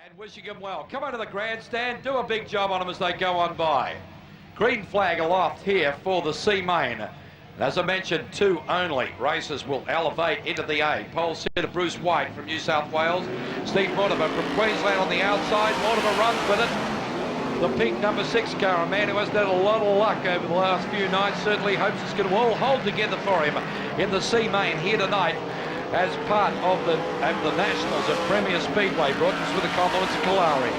And wishing them well. Come onto the grandstand, do a big job on them as they go on by. Green flag aloft here for the C main. As I mentioned, 2 only races will elevate into the A. Pole sitter Bruce White from New South Wales. Steve Mortimer from Queensland on the outside. Mortimer runs with it. The pink number 6 car, a man who hasn't had a lot of luck over the last few nights, certainly hopes it's going to all hold together for him in the C main here tonight as part of the Nationals at Premier Speedway, brought to us with the compliments of Kalari.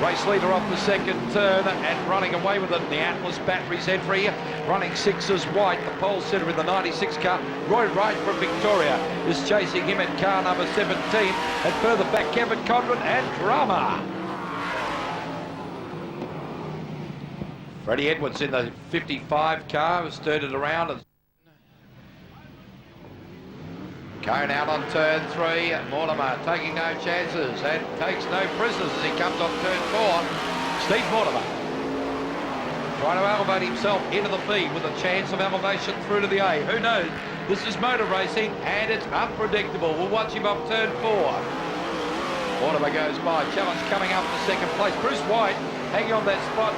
Race leader off the second turn and running away with it in the Atlas Batteries entry. Running 6 is White, the pole sitter in the 96 car. Roy Wright from Victoria is chasing him in car number 17. And further back, Kevin Condren and Drama. Freddie Edwards in the 55 car has turned it around. And Cone out on turn 3, Mortimer taking no chances and takes no prisoners as he comes on turn 4. Steve Mortimer trying to elevate himself into the B with a chance of elevation through to the A. Who knows? This is motor racing and it's unpredictable. We'll watch him up turn 4. Mortimer goes by, challenge coming up for second place. Bruce White hanging on that spot,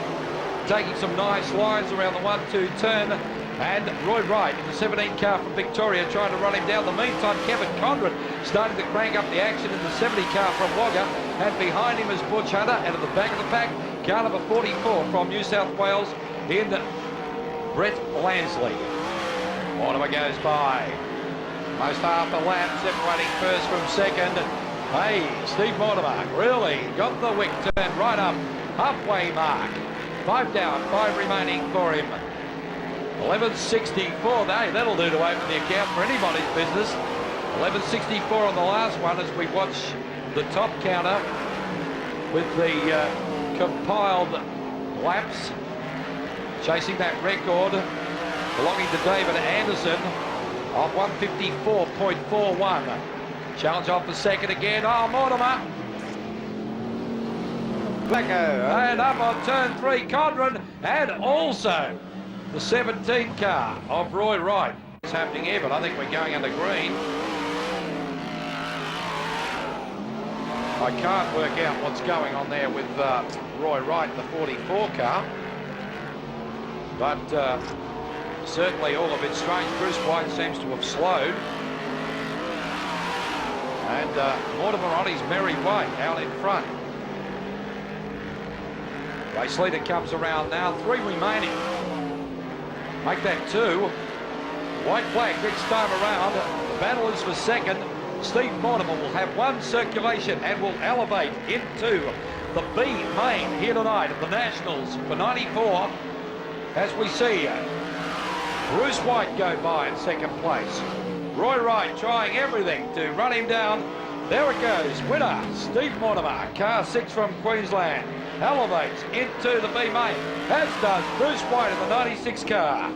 taking some nice lines around the 1-2 turn. And Roy Wright in the 17 car from Victoria trying to run him down. The meantime, Kevin Condren starting to crank up the action in the 70 car from Wagga. And behind him is Butch Hunter. And at the back of the pack, car number 44 from New South Wales in Brett Lansley. Mortimer goes by. Most half a lap, separating first from second. Hey, Steve Mortimer really got the wick turned right up. Halfway mark. 5 down, 5 remaining for him. 11.64, that'll do to open the account for anybody's business. 11.64 on the last one as we watch the top counter with the compiled laps. Chasing that record belonging to David Anderson of 154.41. Challenge off the second again. Oh, Mortimer. And up on turn 3, Condren, and also the 17 car of Roy Wright. It's happening here, but I think we're going under green. I can't work out what's going on there with Roy Wright, the 44 car. But certainly all of it's strange. Bruce White seems to have slowed. And Mortimer on his merry way out in front. Race leader comes around now, 3 remaining. Make that 2. White flag next time around. The battle is for second. Steve Mortimer will have 1 circulation and will elevate into the B main here tonight at the Nationals for 94. As we see Bruce White go by in second place. Roy Wright trying everything to run him down. There it goes. Winner, Steve Mortimer. Car 6 from Queensland. Elevates into the B main, as does Bruce White in the 96 car.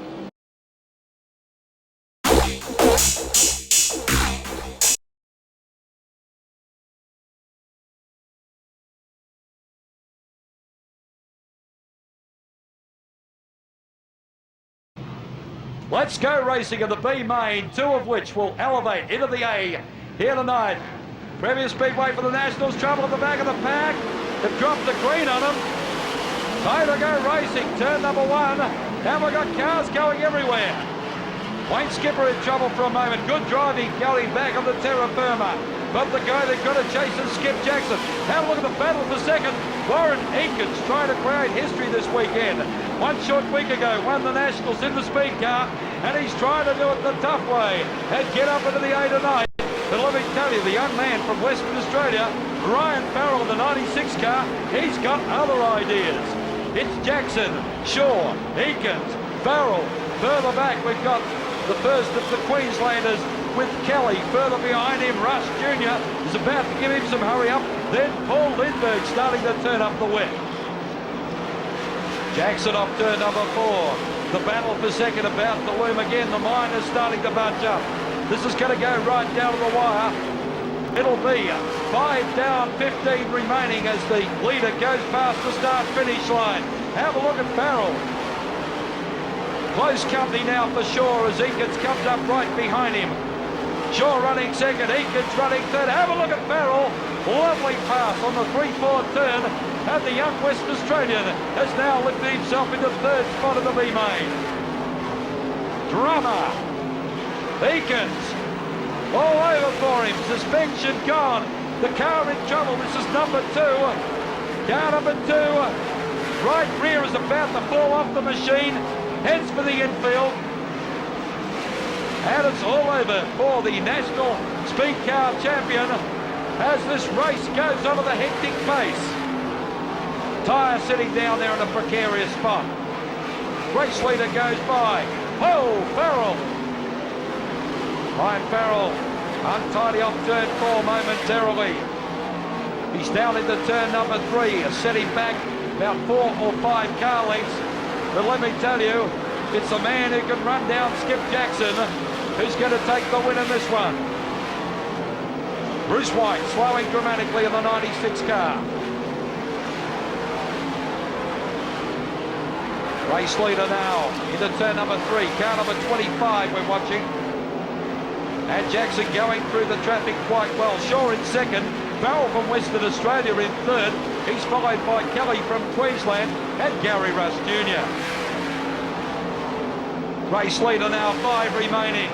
Let's go racing in the B main, 2 of which will elevate into the A here tonight. Premier Speedway for the Nationals, trouble at the back of the pack. They've dropped the green on them. Time to go racing, turn number 1. And we've got cars going everywhere. Wayne Skipper in trouble for a moment. Good driving going back on the terra firma. But the guy they've got to chase is Skip Jackson. Have a look at the battle for second. Warren Eakins trying to create history this weekend. 1 short week ago won the Nationals in the speed car. And he's trying to do it the tough way and get up into the A tonight. But let me tell you, the young man from Western Australia, Ryan Farrell, the 96 car, he's got other ideas. It's Jackson, Shaw, Eakins, Farrell. Further back, we've got the first of the Queenslanders with Kelly. Further behind him, Rush Jr. is about to give him some hurry up. Then Paul Lindbergh starting to turn up the wick. Jackson off turn number 4. The battle for second about to loom again. The miners starting to bunch up. This is going to go right down to the wire. It'll be 5 down, 15 remaining as the leader goes past the start-finish line. Have a look at Farrell. Close company now for sure as Eakins comes up right behind him. Shaw running second, Eakins running third. Have a look at Farrell. Lovely pass on the 3-4 turn. And the young West Australian has now lifted himself into third spot of the B main. Drummer. Eakins. All over for him. Suspension gone. The car in trouble. This is number 2. Car number 2. Right rear is about to fall off the machine. Heads for the infield. And it's all over for the National Speed Car Champion as this race goes on at a hectic pace. Tyre sitting down there in a precarious spot. Race leader goes by. Oh, Farrell. Ryan Farrell, untidy off turn 4 momentarily. He's down into turn number 3, setting back about 4 or 5 car lengths. But let me tell you, it's a man who can run down Skip Jackson who's going to take the win in this one. Bruce White slowing dramatically in the 96 car. Race leader now into turn number 3, car number 25 we're watching. And Jackson going through the traffic quite well. Shaw in second, Farrell from Western Australia in third. He's followed by Kelly from Queensland and Gary Russ Jr. Race leader now, 5 remaining.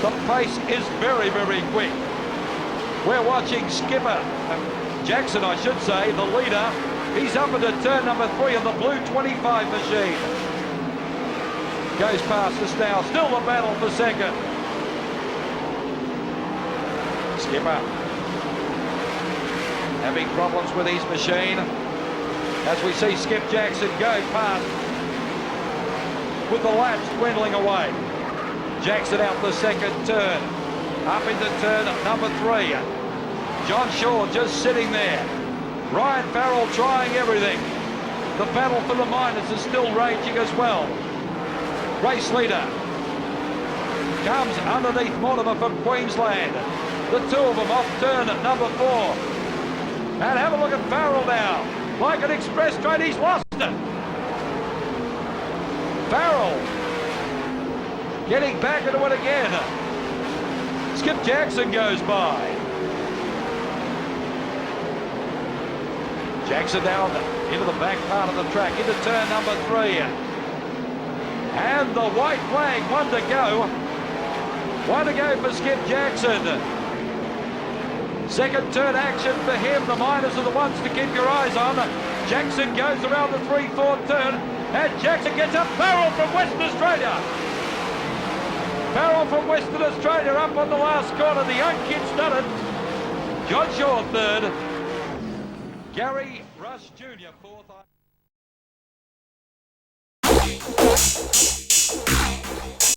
The pace is very, very quick. We're watching Skipper, Jackson I should say, the leader. He's up into turn number 3 on the blue 25 machine. Goes past us now, still the battle for second. Skipper having problems with his machine as we see Skip Jackson go past with the laps dwindling away. Jackson out the second turn, up into turn number 3. John Shaw just sitting there. Ryan Farrell trying everything. The battle for the minors is still raging as well. Race leader comes underneath Mortimer from Queensland. The two of them off turn at number 4. And have a look at Farrell now. Like an express train, he's lost it. Farrell getting back into it again. Skip Jackson goes by. Jackson down into the back part of the track, into turn number 3. And the white flag, one to go. One to go for Skip Jackson. Second turn action for him. The minors are the ones to keep your eyes on. Jackson goes around the 3-4 turn. And Jackson gets up. Farrell from Western Australia. Farrell from Western Australia up on the last corner. The young kid's done it. John Shaw third. Gary Russ Jr. fourth.